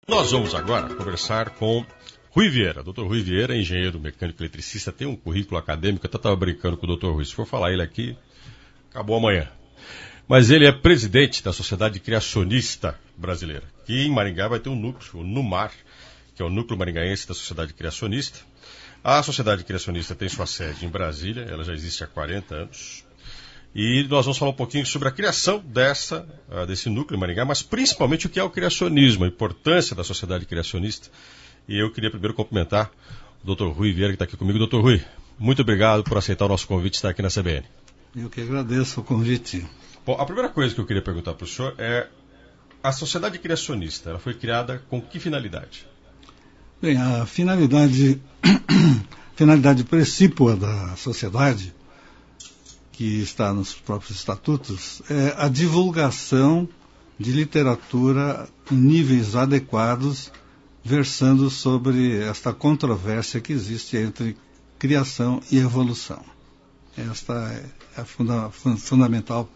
Nós vamos agora conversar com Rui Vieira. Dr. Rui Vieira, engenheiro mecânico eletricista, tem um currículo acadêmico. Eu estava brincando com o Dr. Rui. Se for falar ele aqui, acabou amanhã. Mas ele é presidente da Sociedade Criacionista Brasileira. E em Maringá vai ter um núcleo, o NUMAR, que é o Núcleo Maringaense da Sociedade Criacionista. A Sociedade Criacionista tem sua sede em Brasília, ela já existe há 40 anos. E nós vamos falar um pouquinho sobre a criação desse núcleo em Maringá, mas principalmente o que é o criacionismo, a importância da sociedade criacionista. E eu queria primeiro cumprimentar o Dr. Rui Vieira, que está aqui comigo. Dr. Rui, muito obrigado por aceitar o nosso convite e estar aqui na CBN. Eu que agradeço o convite. Bom, a primeira coisa que eu queria perguntar para o senhor é: a sociedade criacionista, ela foi criada com que finalidade? Bem, a finalidade precípua da sociedade, que está nos próprios estatutos, é a divulgação de literatura em níveis adequados, versando sobre esta controvérsia que existe entre criação e evolução. Esta é o fundamental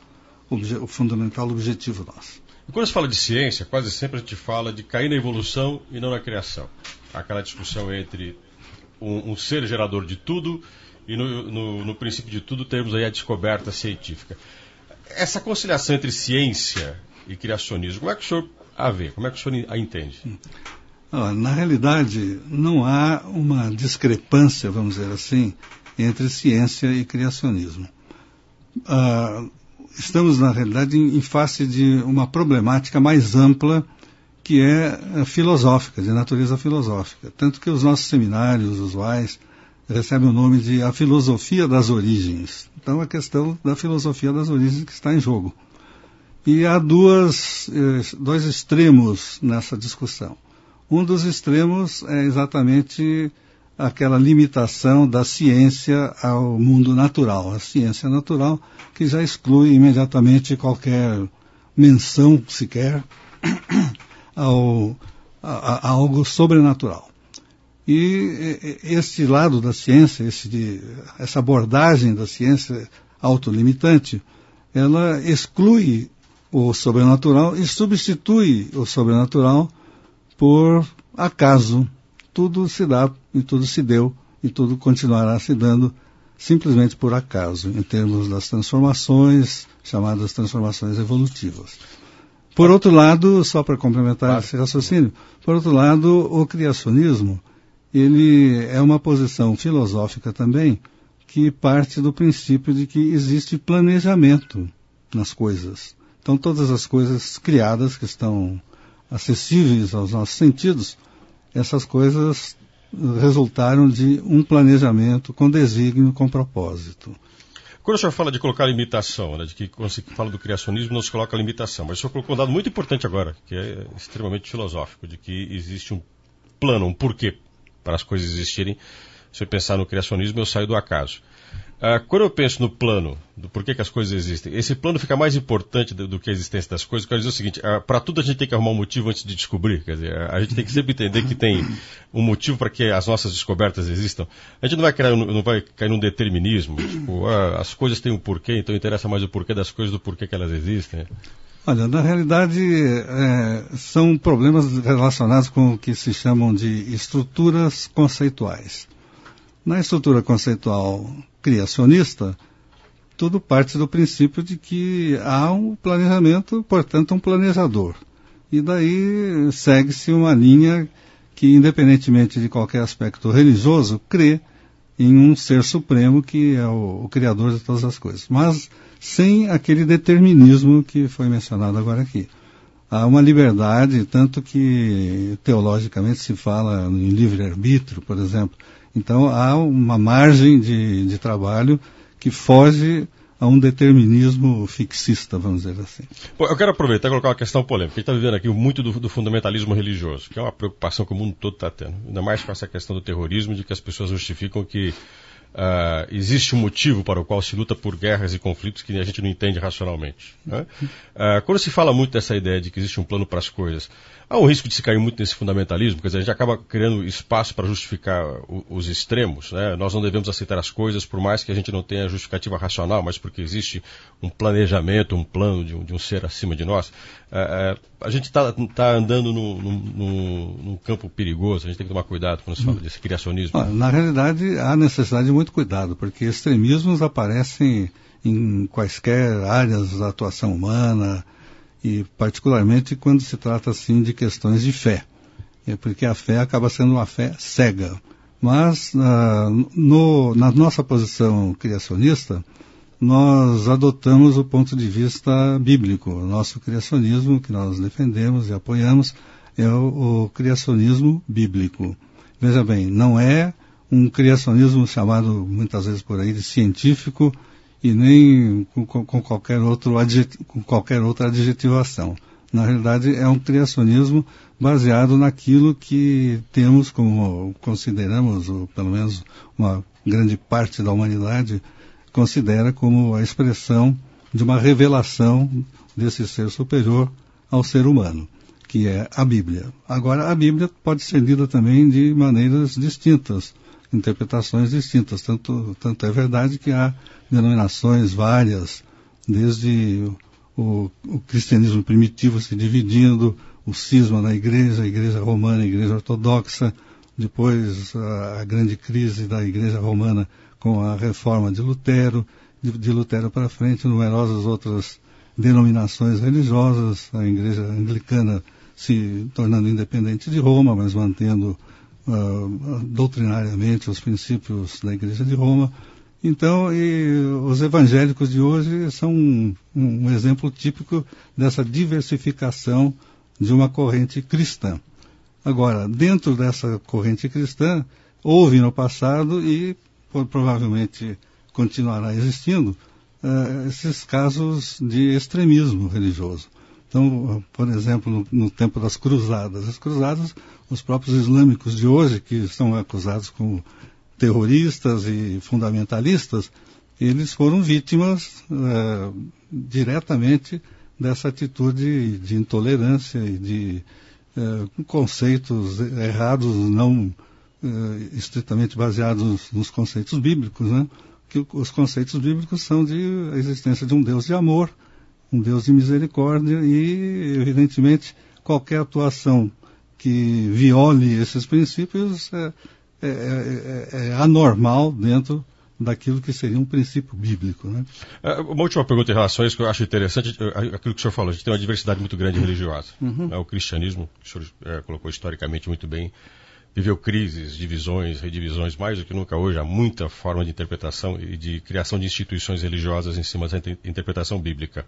objetivo nosso. E quando se fala de ciência, quase sempre a gente fala de cair na evolução e não na criação. Aquela discussão entre um ser gerador de tudo e no princípio de tudo termos aí a descoberta científica. Essa conciliação entre ciência e criacionismo, como é que o senhor a vê? Como é que o senhor a entende? Na realidade, não há uma discrepância, vamos dizer assim, entre ciência e criacionismo. Estamos, na realidade, em face de uma problemática mais ampla, que é filosófica, de natureza filosófica. Tanto que os nossos seminários usuais recebe o nome de a filosofia das origens. Então, a questão da filosofia das origens que está em jogo. E há dois extremos nessa discussão. Um dos extremos é exatamente aquela limitação da ciência ao mundo natural. A ciência natural que já exclui imediatamente qualquer menção, sequer, a algo sobrenatural. E este lado da ciência, essa abordagem da ciência autolimitante, ela exclui o sobrenatural e substitui o sobrenatural por acaso. Tudo se dá e tudo se deu e tudo continuará se dando simplesmente por acaso, em termos das transformações, chamadas transformações evolutivas. Por outro lado, só para complementar esse raciocínio, por outro lado, o criacionismo, ele é uma posição filosófica também que parte do princípio de que existe planejamento nas coisas. Então, todas as coisas criadas que estão acessíveis aos nossos sentidos, essas coisas resultaram de um planejamento com desígnio, com propósito. Quando o senhor fala de colocar limitação, né, de que quando se fala do criacionismo não se coloca limitação, mas o senhor colocou um dado muito importante agora, que é extremamente filosófico, de que existe um plano, um porquê para as coisas existirem. Se eu pensar no criacionismo, eu saio do acaso. Quando eu penso no plano, do porquê que as coisas existem, esse plano fica mais importante do que a existência das coisas. Eu quero dizer o seguinte: para tudo a gente tem que arrumar um motivo antes de descobrir. Quer dizer, a gente tem que sempre entender que tem um motivo para que as nossas descobertas existam. A gente não vai cair num determinismo, tipo, as coisas têm um porquê, então interessa mais o porquê das coisas do porquê que elas existem. Olha, na realidade, são problemas relacionados com o que se chamam de estruturas conceituais. Na estrutura conceitual criacionista, tudo parte do princípio de que há um planejamento, portanto, um planejador. E daí segue-se uma linha que, independentemente de qualquer aspecto religioso, crê em um ser supremo que é o criador de todas as coisas. Mas sem aquele determinismo que foi mencionado agora aqui. Há uma liberdade, tanto que teologicamente se fala em livre-arbítrio, por exemplo. Então há uma margem de trabalho que foge a um determinismo fixista, vamos dizer assim. Bom, eu quero aproveitar e colocar uma questão polêmica. A gente está vivendo aqui muito do fundamentalismo religioso, que é uma preocupação que o mundo todo está tendo. Ainda mais com essa questão do terrorismo, de que as pessoas justificam que existe um motivo para o qual se luta por guerras e conflitos que a gente não entende racionalmente. Né? Quando se fala muito dessa ideia de que existe um plano para as coisas, há um risco de se cair muito nesse fundamentalismo, quer dizer, a gente acaba criando espaço para justificar os extremos. Né? Nós não devemos aceitar as coisas por mais que a gente não tenha justificativa racional, mas porque existe um planejamento, um plano de um ser acima de nós. A gente está andando num campo perigoso, a gente tem que tomar cuidado quando se fala desse criacionismo. Na realidade, há necessidade de muito cuidado, porque extremismos aparecem em quaisquer áreas da atuação humana, e particularmente quando se trata assim de questões de fé, porque a fé acaba sendo uma fé cega. Mas na nossa posição criacionista, nós adotamos o ponto de vista bíblico. O nosso criacionismo, que nós defendemos e apoiamos, é o criacionismo bíblico. Veja bem, não é um criacionismo chamado muitas vezes por aí de científico e nem com qualquer outra adjetivação. Na realidade, é um criacionismo baseado naquilo que temos como, consideramos, ou pelo menos uma grande parte da humanidade considera como a expressão de uma revelação desse ser superior ao ser humano, que é a Bíblia. Agora, a Bíblia pode ser lida também de maneiras distintas, interpretações distintas. Tanto é verdade que há denominações várias, desde o cristianismo primitivo se dividindo, o cisma na igreja, a igreja romana, a igreja ortodoxa, depois a grande crise da igreja romana com a reforma de Lutero, de Lutero para frente, numerosas outras denominações religiosas, a igreja anglicana se tornando independente de Roma, mas mantendo doutrinariamente os princípios da igreja de Roma. Então, os evangélicos de hoje são um exemplo típico dessa diversificação de uma corrente cristã. Agora, dentro dessa corrente cristã, houve no passado e provavelmente continuará existindo esses casos de extremismo religioso. Então, por exemplo, no tempo das cruzadas. As cruzadas, os próprios islâmicos de hoje, que são acusados como terroristas e fundamentalistas, eles foram vítimas diretamente dessa atitude de intolerância e de conceitos errados, não estritamente baseados nos conceitos bíblicos, né? Que os conceitos bíblicos são a existência de um Deus de amor, um Deus de misericórdia e, evidentemente, qualquer atuação que viole esses princípios é anormal dentro daquilo que seria um princípio bíblico. Né? Uma última pergunta em relação a isso que eu acho interessante, aquilo que o senhor falou, a gente tem uma diversidade muito grande religiosa. O cristianismo, que o senhor colocou historicamente muito bem, viveu crises, divisões, redivisões, mais do que nunca hoje há muita forma de interpretação e de criação de instituições religiosas em cima dessa interpretação bíblica.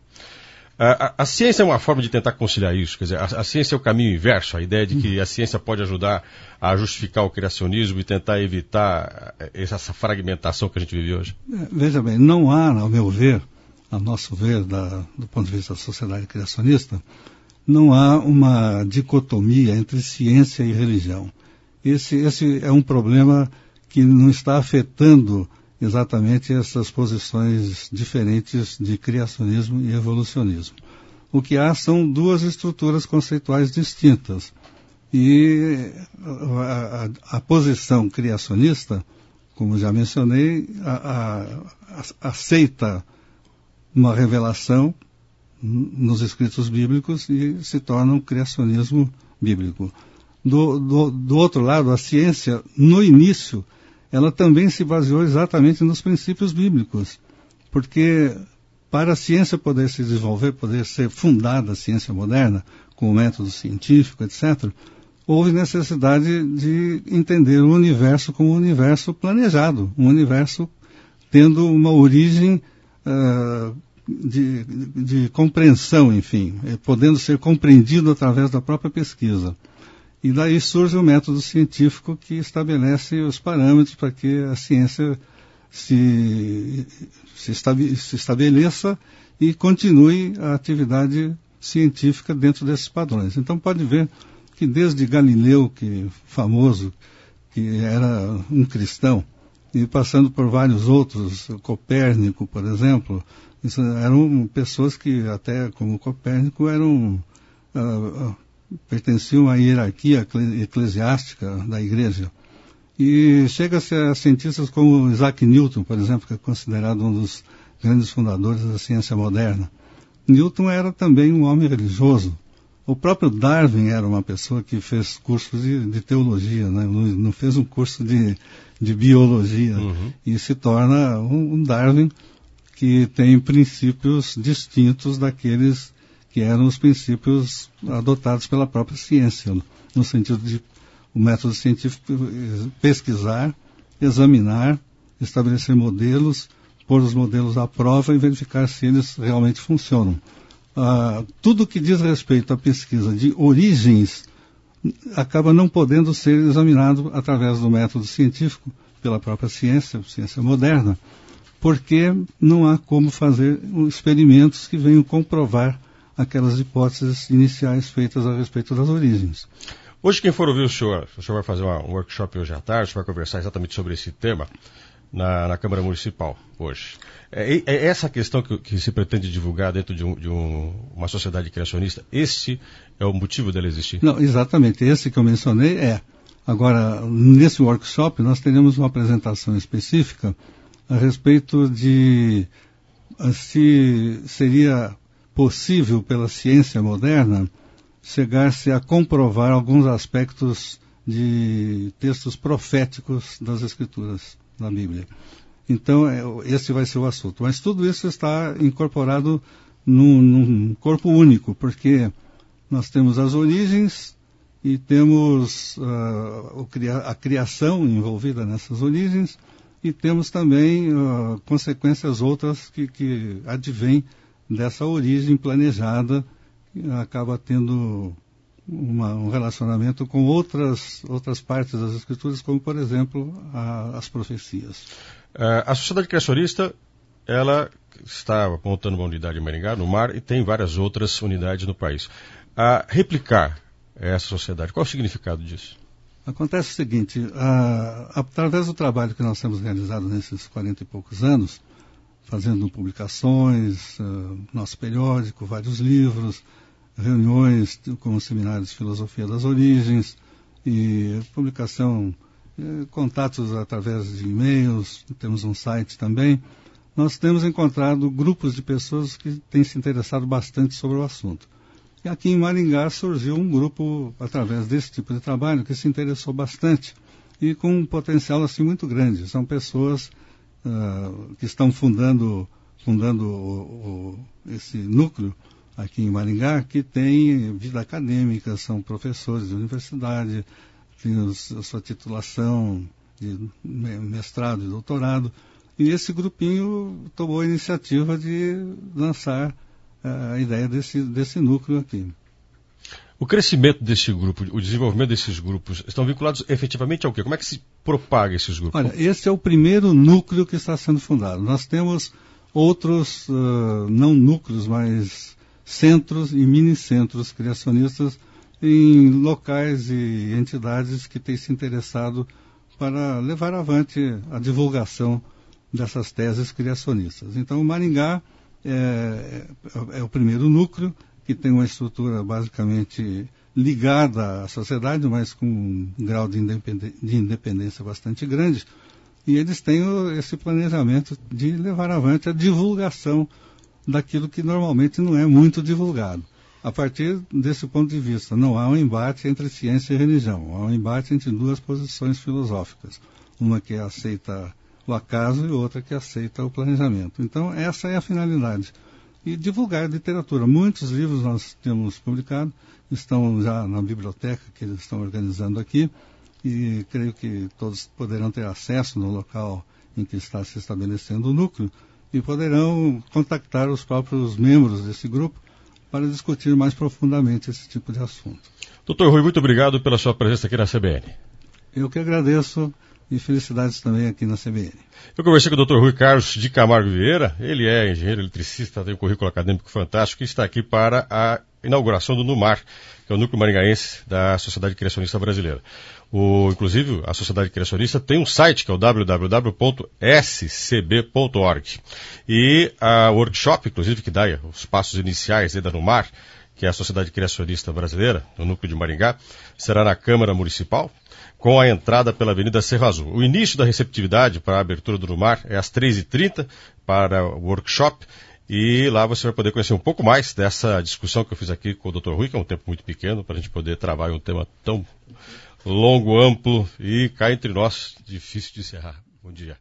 A ciência é uma forma de tentar conciliar isso, quer dizer, a ciência é o caminho inverso, a ideia de que a ciência pode ajudar a justificar o criacionismo e tentar evitar essa fragmentação que a gente vive hoje. Veja bem, não há, ao meu ver, a nosso ver, do ponto de vista da sociedade criacionista, não há uma dicotomia entre ciência e religião. Esse é um problema que não está afetando exatamente essas posições diferentes de criacionismo e evolucionismo. O que há são duas estruturas conceituais distintas. E a posição criacionista, como já mencionei, aceita uma revelação nos escritos bíblicos e se torna um criacionismo bíblico. Do outro lado, a ciência, no início, ela também se baseou exatamente nos princípios bíblicos, porque para a ciência poder se desenvolver, poder ser fundada a ciência moderna, com o método científico, etc., houve necessidade de entender o universo como um universo planejado, um universo tendo uma origem de compreensão, enfim, podendo ser compreendido através da própria pesquisa. E daí surge o método científico que estabelece os parâmetros para que a ciência se estabeleça e continue a atividade científica dentro desses padrões. Então pode ver que desde Galileu, famoso, que era um cristão, e passando por vários outros, Copérnico, por exemplo. Isso eram pessoas que, até como Copérnico, pertenciam à hierarquia eclesiástica da Igreja. E chega-se a cientistas como Isaac Newton, por exemplo, que é considerado um dos grandes fundadores da ciência moderna. Newton era também um homem religioso. O próprio Darwin era uma pessoa que fez cursos de teologia, né? Não fez um curso de biologia, e se torna um Darwin que tem princípios distintos daqueles que eram os princípios adotados pela própria ciência, no sentido de o método científico pesquisar, examinar, estabelecer modelos, pôr os modelos à prova e verificar se eles realmente funcionam. Tudo que diz respeito à pesquisa de origens acaba não podendo ser examinado através do método científico pela própria ciência moderna, porque não há como fazer experimentos que venham comprovar aquelas hipóteses iniciais feitas a respeito das origens. Hoje, quem for ouvir o senhor vai fazer um workshop hoje à tarde, vai conversar exatamente sobre esse tema na Câmara Municipal, hoje. É essa questão que se pretende divulgar dentro de uma sociedade criacionista, esse é o motivo dela existir? Não, exatamente, esse que eu mencionei é. Agora, nesse workshop, nós teremos uma apresentação específica a respeito de se seria possível, pela ciência moderna, chegar-se a comprovar alguns aspectos de textos proféticos das Escrituras da Bíblia. Então, esse vai ser o assunto. Mas tudo isso está incorporado num corpo único, porque nós temos as origens e temos a criação envolvida nessas origens e temos também consequências outras que advêm dessa origem planejada, que acaba tendo um relacionamento com outras partes das Escrituras, como, por exemplo, as profecias. A Sociedade Criacionista, ela está montando uma unidade em Maringá, no Mar, e tem várias outras unidades no país. A replicar essa sociedade, qual é o significado disso? Acontece o seguinte, através do trabalho que nós temos realizado nesses 40 e poucos anos, fazendo publicações, nosso periódico, vários livros, reuniões como seminários de filosofia das origens e publicação, contatos através de e-mails, temos um site também. Nós temos encontrado grupos de pessoas que têm se interessado bastante sobre o assunto. E aqui em Maringá surgiu um grupo, através desse tipo de trabalho, que se interessou bastante e com um potencial assim muito grande. São pessoas que estão fundando esse núcleo aqui em Maringá, que tem vida acadêmica, são professores de universidade, têm a sua titulação de mestrado e doutorado. E esse grupinho tomou a iniciativa de lançar a ideia desse núcleo aqui. O crescimento desse grupo, o desenvolvimento desses grupos, estão vinculados efetivamente ao quê? Como é que se propaga esses grupos? Olha, esse é o primeiro núcleo que está sendo fundado. Nós temos outros, não núcleos, mas centros e mini-centros criacionistas em locais e entidades que têm se interessado para levar avante a divulgação dessas teses criacionistas. Então, o Maringá é o primeiro núcleo, que tem uma estrutura basicamente ligada à sociedade, mas com um grau de independência bastante grande, e eles têm esse planejamento de levar avante a divulgação daquilo que normalmente não é muito divulgado. A partir desse ponto de vista, não há um embate entre ciência e religião, há um embate entre duas posições filosóficas, uma que aceita o acaso e outra que aceita o planejamento. Então, essa é a finalidade. E divulgar literatura. Muitos livros nós temos publicado, estão já na biblioteca que eles estão organizando aqui, e creio que todos poderão ter acesso no local em que está se estabelecendo o núcleo, e poderão contactar os próprios membros desse grupo para discutir mais profundamente esse tipo de assunto. Doutor Rui, muito obrigado pela sua presença aqui na CBN. Eu que agradeço. E felicidades também aqui na CBN. Eu conversei com o Dr. Rui Carlos de Camargo Vieira. Ele é engenheiro eletricista, tem um currículo acadêmico fantástico e está aqui para a inauguração do NUMAR, que é o Núcleo Maringaense da Sociedade Criacionista Brasileira. Inclusive, a Sociedade Criacionista tem um site, que é o www.scb.org. E o workshop, inclusive, que dá os passos iniciais da NUMAR, que é a Sociedade Criacionista Brasileira, no núcleo de Maringá, será na Câmara Municipal, com a entrada pela Avenida Cerro Azul. O início da receptividade para a abertura do NUMAR é às 3h30 para o workshop, e lá você vai poder conhecer um pouco mais dessa discussão que eu fiz aqui com o Dr. Rui, que é um tempo muito pequeno para a gente poder trabalhar um tema tão longo, amplo e cá entre nós, difícil de encerrar. Bom dia.